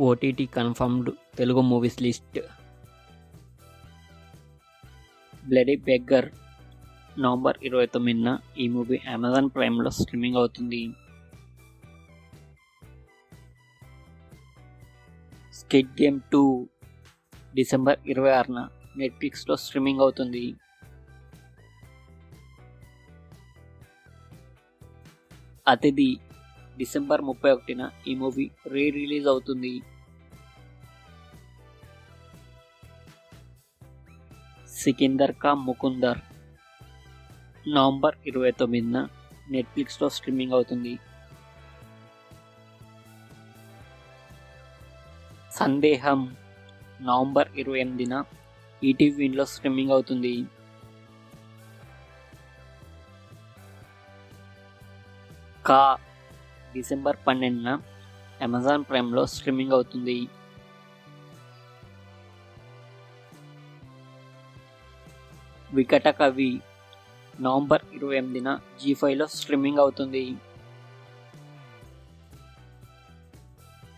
OTT confirmed Telugu movies list. Bloody beggar November 29న ఈ movie Amazon ప్రైమ్లో స్ట్రీమింగ్ అవుతుంది. స్క్విడ్ గేమ్ 2 డిసెంబర్ 26న నెట్ఫ్లిక్స్లో స్ట్రీమింగ్ అవుతుంది. అతిథి డిసెంబర్ 31న ఈ మూవీ రిలీజ్ అవుతుంది. సికిందర్ కా ముకుందర్ నవంబర్ 29న నెట్ఫ్లిక్స్లో స్ట్రీమింగ్ అవుతుంది. సందేహం నవంబర్ 28న ఈటీవీలో స్ట్రీమింగ్ అవుతుంది. కా డిసెంబర్ 12న అమెజాన్ ప్రైమ్లో స్ట్రీమింగ్ అవుతుంది. వికట కవి నవంబర్ 28న జీ5లో స్ట్రీమింగ్ అవుతుంది.